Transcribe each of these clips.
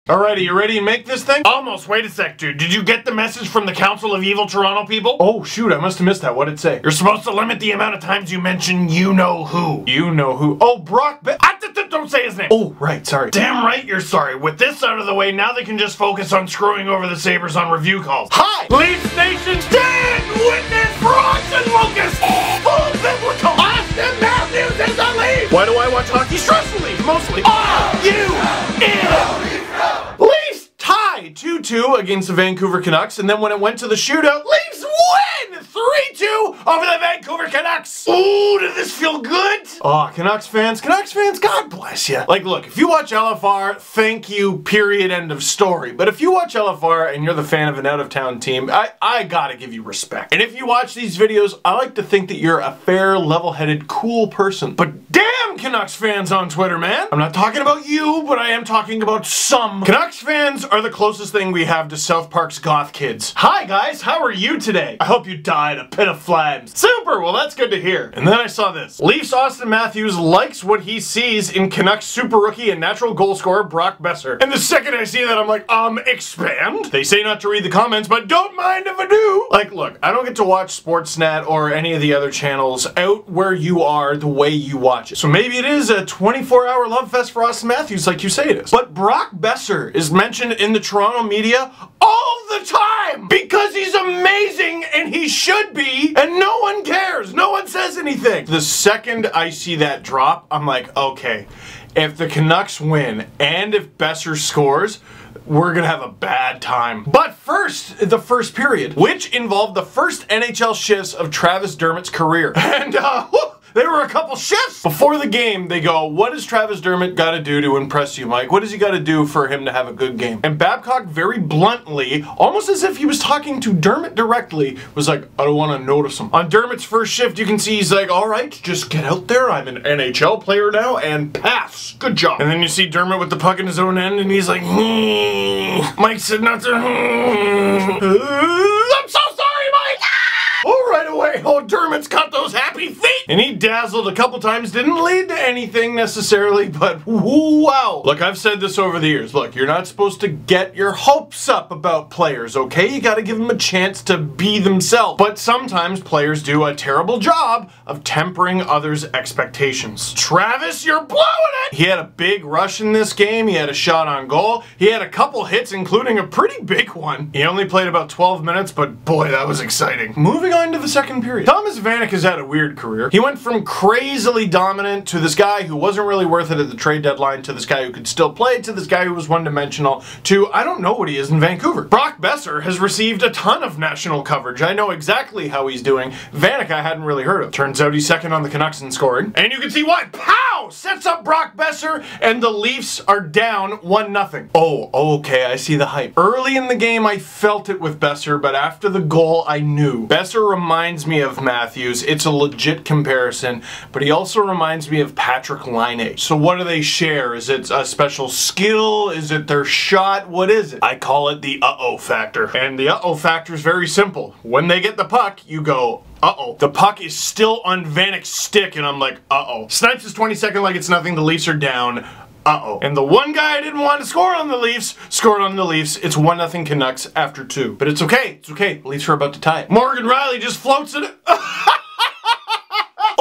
Alrighty, you ready to make this thing? Almost. Wait a sec, dude. Did you get the message from the Council of Evil Toronto people? Oh, shoot. I must have missed that. What'd it say? You're supposed to limit the amount of times you mention you-know-who. You-know-who? Oh, Brock don't say his name. Oh, right. Sorry. Damn right you're sorry. With this out of the way, now they can just focus on screwing over the Sabres on review calls. Hi! Leafs Nation, stand witness for Austin Lucas! Full biblical! Austin Matthews is a Leaf! Why do I watch hockey? Stressfully, mostly. Leafs tie 2-2 against the Vancouver Canucks, and then when it went to the shootout, Leafs win 3-2 over the Vancouver Canucks. Ooh, did this feel good? Oh, Canucks fans, God bless you. Like, look, if you watch LFR, thank you, period, end of story. But if you watch LFR and you're the fan of an out-of-town team, I gotta give you respect. And if you watch these videos, I like to think that you're a fair, level-headed, cool person. But damn Canucks fans on Twitter, man. I'm not talking about you, but I am talking about some. Canucks fans are the closest thing we have to South Park's goth kids. Hi guys, how are you today? I hope you died a pit of flames. Super, well that's good to hear. And then I saw this. Leafs Austin Matthews likes what he sees in Canucks super rookie and natural goal scorer Brock Boeser. And the second I see that, I'm like, expand? They say not to read the comments, but don't mind if I do. Like, look, I don't get to watch Sportsnet or any of the other channels out where you are the way you watch it. So maybe it is a 24-hour love fest for Austin Matthews like you say it is. But Brock Boeser is mentioned in the Toronto media all the time because he's amazing and he should be, and no one cares. No one says anything. The second I see that drop, I'm like, okay, if the Canucks win and if Boeser scores, we're gonna have a bad time. But first, the first period, which involved the first NHL shifts of Travis Dermott's career. And, they were a couple shifts! Before the game, they go, what does Travis Dermott gotta do to impress you, Mike? What does he gotta do for him to have a good game? And Babcock very bluntly, almost as if he was talking to Dermott directly, was like, I don't wanna notice him. On Dermott's first shift, you can see he's like, alright, just get out there, I'm an NHL player now, and pass. Good job. And then you see Dermott with the puck in his own end, and he's like, Mike said not to, I'm so sorry, Mike! Oh, right away. Oh, Dermott's got those happy feet. And he dazzled a couple times. Didn't lead to anything necessarily, but wow. Look, I've said this over the years. Look, you're not supposed to get your hopes up about players, okay? You gotta give them a chance to be themselves. But sometimes players do a terrible job of tempering others' expectations. Travis, you're blowing it! He had a big rush in this game. He had a shot on goal. He had a couple hits, including a pretty big one. He only played about 12 minutes, but boy, that was exciting. Moving on to the second period. Thomas Vanek has had a weird career. He went from crazily dominant to this guy who wasn't really worth it at the trade deadline, to this guy who could still play, to this guy who was one-dimensional, to I don't know what he is in Vancouver. Brock Boeser has received a ton of national coverage. I know exactly how he's doing. Vanek I hadn't really heard of. Turns out he's second on the Canucks in scoring. And you can see why. Pow! Sets up Brock Boeser, and the Leafs are down 1-0. Oh, okay, I see the hype. Early in the game, I felt it with Boeser, but after the goal, I knew. Boeser reminds me of Matthews. It's a legit comparison, but he also reminds me of Patrick Laine. So what do they share? Is it a special skill? Is it their shot? What is it? I call it the uh-oh factor. And the uh-oh factor is very simple. When they get the puck, you go, uh-oh. The puck is still on Vanek's stick, and I'm like, uh-oh. Snipes is 22nd like it's nothing. The Leafs are down. Uh-oh. And the one guy I didn't want to score on the Leafs scored on the Leafs. It's 1-0 Canucks after 2. But it's okay. It's okay. The Leafs are about to tie it. Morgan Riley just floats it.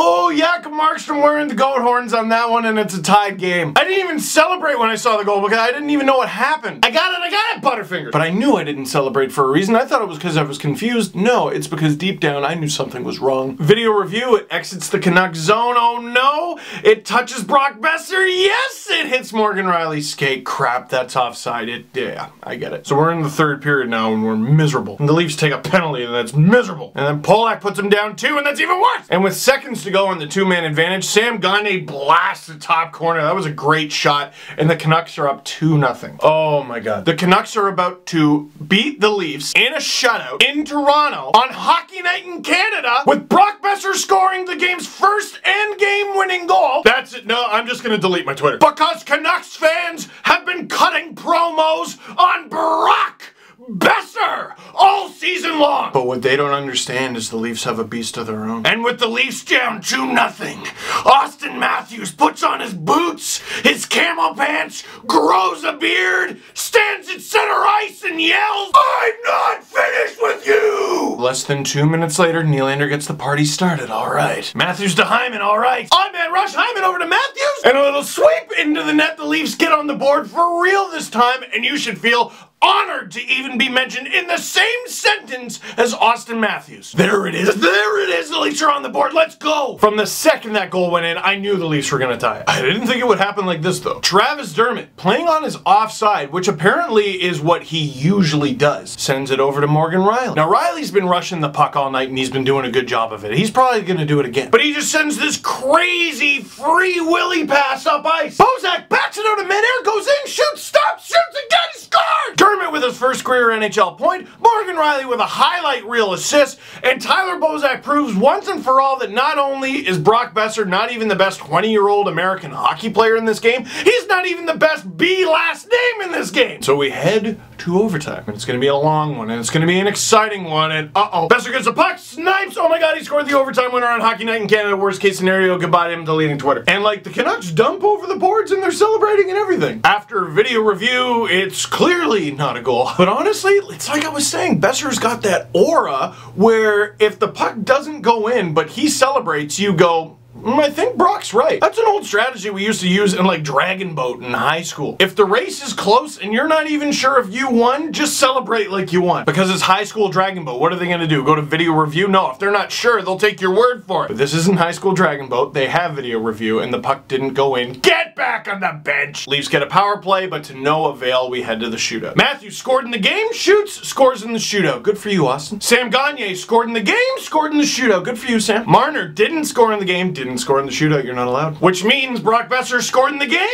Oh, Jakob Markstrom wearing the goat horns on that one, and it's a tied game. I didn't even celebrate when I saw the goal because I didn't even know what happened. I got it, Butterfinger. But I knew I didn't celebrate for a reason. I thought it was because I was confused. No, it's because deep down I knew something was wrong. Video review, it exits the Canucks zone. Oh no, it touches Brock Boeser. Yes, it hits Morgan Riley's skate. Crap, that's offside. Yeah, I get it. So we're in the third period now, and we're miserable. And the Leafs take a penalty, and that's miserable. And then Polak puts him down 2, and that's even worse. And with seconds to go on the 2-man advantage, Sam Gagner blasts the top corner. That was a great shot, and the Canucks are up 2-0. Oh my god. The Canucks are about to beat the Leafs in a shutout in Toronto on Hockey Night in Canada with Brock Boeser scoring the game's first and game-winning goal. That's it. No, I'm just gonna delete my Twitter. Because Canucks fans have been cutting promos on Brock Boeser all season long. But what they don't understand is the Leafs have a beast of their own. And with the Leafs down 2-0, Austin Matthews puts on his boots, his camo pants, grows a beard, stands at center ice and yells, "I'm not finished with you!" Less than 2 minutes later, Nylander gets the party started. All right. Matthews to Hyman. All right. On-man rush. Hyman over to Matthews. And a little sweep into the net. The Leafs get on the board for real this time, and you should feel honored to even be mentioned in the same sentence as Austin Matthews. There it is. There it is. The Leafs are on the board. Let's go. From the second that goal went in, I knew the Leafs were going to tie it. I didn't think it would happen like this, though. Travis Dermott, playing on his offside, which apparently is what he usually does, sends it over to Morgan Rielly. Now, Riley's been rushing the puck all night, and he's been doing a good job of it. He's probably going to do it again. But he just sends this crazy free willy pass up ice. Boeser backs it out of midair, goes in, shoots, stops, shoots again, scores! Dermott with his first career NHL point, Morgan Rielly with a highlight reel assist, and Tyler Bozak proves once and for all that not only is Brock Boeser not even the best 20-year-old American hockey player in this game, he's not even the best B last name in this game. So we head to overtime, and it's going to be a long one, and it's going to be an exciting one, and Boeser gets a puck, snipes, oh my god, he scored the overtime winner on Hockey Night in Canada, worst case scenario, goodbye to him deleting Twitter. And like, the Canucks dump over the boards and they're celebrating and everything. After video review, it's clearly not a goal. But honestly, it's like I was saying, Boeser's got that aura where if the puck doesn't go in, but he celebrates, you go, I think Brock's right. That's an old strategy we used to use in like Dragon Boat in high school. If the race is close and you're not even sure if you won, just celebrate like you won. Because it's high school Dragon Boat. What are they going to do? Go to video review? No, if they're not sure, they'll take your word for it. But this isn't high school Dragon Boat. They have video review and the puck didn't go in. Get back on the bench! Leafs get a power play, but to no avail, we head to the shootout. Matthews scored in the game, shoots, scores in the shootout. Good for you, Austin. Sam Gagner scored in the game, scored in the shootout. Good for you, Sam. Marner didn't score in the game, didn't score in the shootout. You're not allowed. Which means Brock Boeser scored in the game?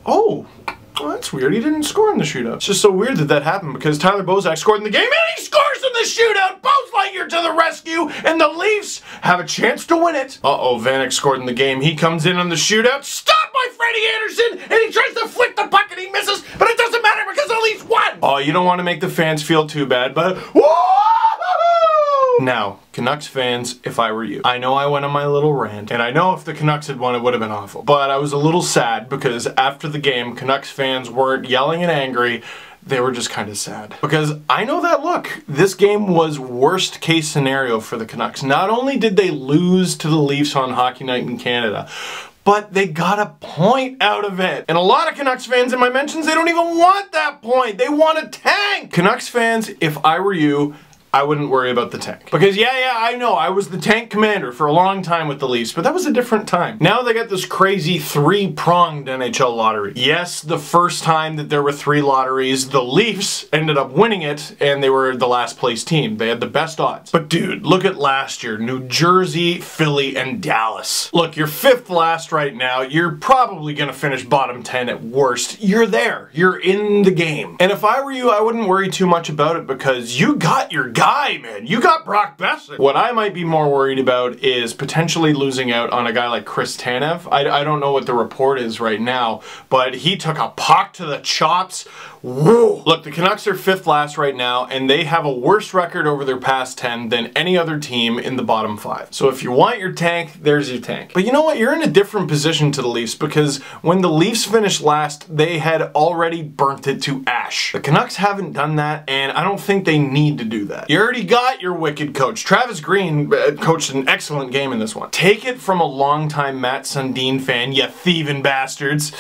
Oh, well, that's weird. He didn't score in the shootout. It's just so weird that that happened because Tyler Bozak scored in the game and he scores in the shootout. Buzz Lightyear to the rescue, and the Leafs have a chance to win it. Vanek scored in the game. He comes in on the shootout. Stopped by Freddie Anderson, and he tries to flick the puck and he misses, but it doesn't matter because the Leafs won. Oh, you don't want to make the fans feel too bad, but now, Canucks fans, if I were you, I know I went on my little rant, and I know if the Canucks had won, it would have been awful. But I was a little sad because after the game, Canucks fans weren't yelling and angry. They were just kind of sad. Because I know that look. This game was worst case scenario for the Canucks. Not only did they lose to the Leafs on Hockey Night in Canada, but they got a point out of it. And a lot of Canucks fans in my mentions, they don't even want that point. They want a tank. Canucks fans, if I were you, I wouldn't worry about the tank. Because yeah, I know, I was the tank commander for a long time with the Leafs, but that was a different time. Now they got this crazy three-pronged NHL lottery. Yes, the first time that there were 3 lotteries, the Leafs ended up winning it, and they were the last place team. They had the best odds. But dude, look at last year. New Jersey, Philly, and Dallas. Look, you're 5th last right now. You're probably gonna finish bottom 10 at worst. You're there. You're in the game. And if I were you, I wouldn't worry too much about it because you got your guy, man. You got Brock Boeser. What I might be more worried about is potentially losing out on a guy like Chris Tanev. I don't know what the report is right now, but he took a puck to the chops. Whoa. Look, the Canucks are 5th last right now, and they have a worse record over their past 10 than any other team in the bottom 5. So if you want your tank, there's your tank. But you know what? You're in a different position to the Leafs because when the Leafs finished last, they had already burnt it to ash. The Canucks haven't done that, and I don't think they need to do that. You already got your wicked coach. Travis Green coached an excellent game in this one. Take it from a longtime Matt Sundin fan, you thieving bastards.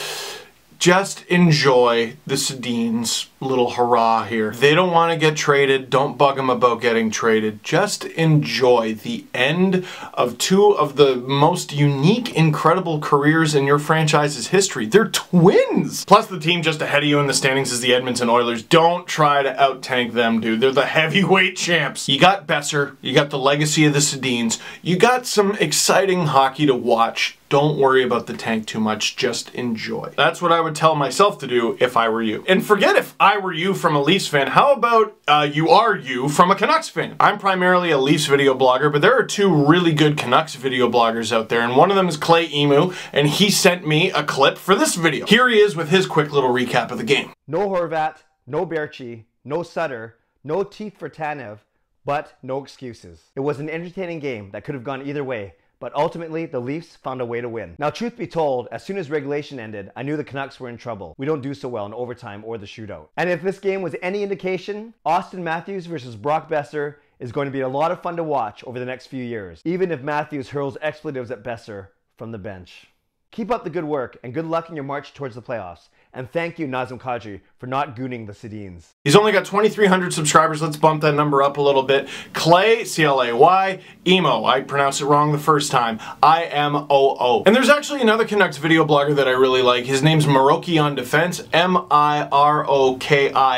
Just enjoy the Sedins' little hurrah here. They don't want to get traded. Don't bug them about getting traded. Just enjoy the end of 2 of the most unique, incredible careers in your franchise's history. They're twins! Plus the team just ahead of you in the standings is the Edmonton Oilers. Don't try to out-tank them, dude. They're the heavyweight champs. You got Boeser. You got the legacy of the Sedins. You got some exciting hockey to watch. Don't worry about the tank too much, just enjoy. That's what I would tell myself to do if I were you. And forget if I were you from a Leafs fan, how about you from a Canucks fan? I'm primarily a Leafs video blogger, but there are 2 really good Canucks video bloggers out there, and one of them is Clay Emu, and he sent me a clip for this video. Here he is with his quick little recap of the game. No Horvat, no Berchi, no Sutter, No teeth for Tanev, but no excuses. It was an entertaining game that could have gone either way, but ultimately the Leafs found a way to win. Now, truth be told, as soon as regulation ended, I knew the Canucks were in trouble. We don't do so well in overtime or the shootout. And if this game was any indication, Austin Matthews versus Brock Boeser is going to be a lot of fun to watch over the next few years, even if Matthews hurls expletives at Boeser from the bench. Keep up the good work and good luck in your march towards the playoffs. And thank you, Nazem Kadri, for not gooning the Sedins. He's only got 2,300 subscribers. Let's bump that number up a little bit. Clay, C-L-A-Y, Emo. I pronounced it wrong the first time. I-M-O-O. And there's actually another Canucks video blogger that I really like. His name's Miroki on Defense. M-I-R-O-K-I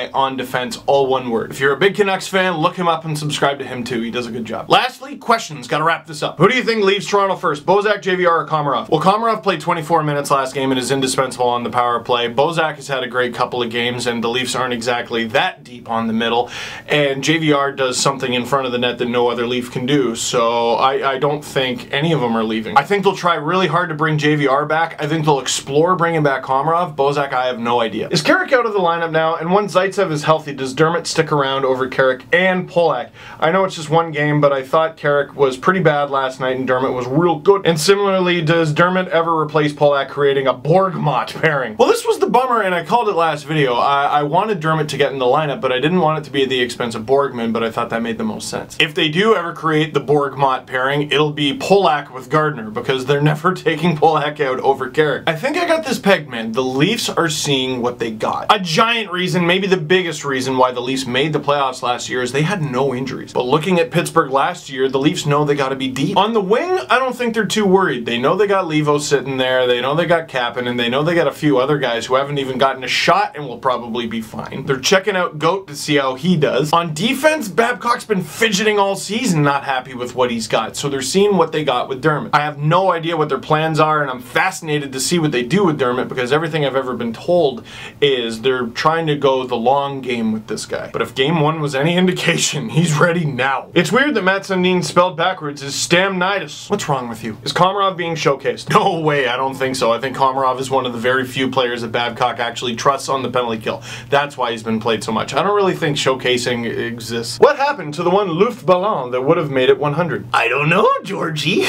on Defense, all one word. If you're a big Canucks fan, look him up and subscribe to him too. He does a good job. Lastly, questions. Gotta wrap this up. Who do you think leaves Toronto first? Bozak, JVR, or Komarov? Well, Komarov played 24 minutes last game and is indispensable on the power play. Bozak has had a great couple of games, and the Leafs aren't exactly that deep on the middle, and JVR does something in front of the net that no other Leaf can do, so I don't think any of them are leaving. I think they'll try really hard to bring JVR back. I think they'll explore bringing back Komarov. Bozak, I have no idea. Is Carrick out of the lineup now? And once Zaitsev is healthy, does Dermott stick around over Carrick and Polak? I know it's just one game, but I thought Carrick was pretty bad last night and Dermott was real good. And similarly, does Dermott ever replace Polak, creating a Borgmott pairing? Well, this was the bummer, and I called it last video. I wanted Dermott to get in the lineup, but I didn't want it to be at the expense of Borgman, but I thought that made the most sense. If they do ever create the Borgmott pairing, it'll be Polak with Gardner, because they're never taking Polak out over Carrick. I think I got this pegged, man. The Leafs are seeing what they got. A giant reason, maybe the biggest reason why the Leafs made the playoffs last year is they had no injuries. But looking at Pittsburgh last year, the Leafs know they gotta be deep. On the wing, I don't think they're too worried. They know they got Levo sitting there, they know they got Kapanen, and they know they got a few other guys who haven't even gotten a shot and will probably be fine. They're checking out Goat to see how he does. On defense, Babcock's been fidgeting all season, not happy with what he's got, so they're seeing what they got with Dermott. I have no idea what their plans are, and I'm fascinated to see what they do with Dermott, because everything I've ever been told is they're trying to go the long game with this guy. But if game one was any indication, he's ready now. It's weird that Matt Sundin spelled backwards is Stamnitis. What's wrong with you? Is Komarov being showcased? No way, I don't think so. I think Komarov is one of the very few players that Babcock actually trusts on the penalty kill. That's why he's been played so much. I don't really think showcasing exists. What happened to the one Luftballon that would have made it 100? I don't know, Georgie.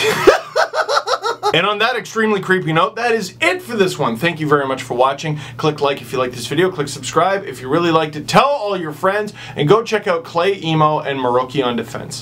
And on that extremely creepy note, that is it for this one. Thank you very much for watching. Click like if you liked this video. Click subscribe if you really liked it. Tell all your friends. And go check out Clay, Emo, and Miroki on Defense.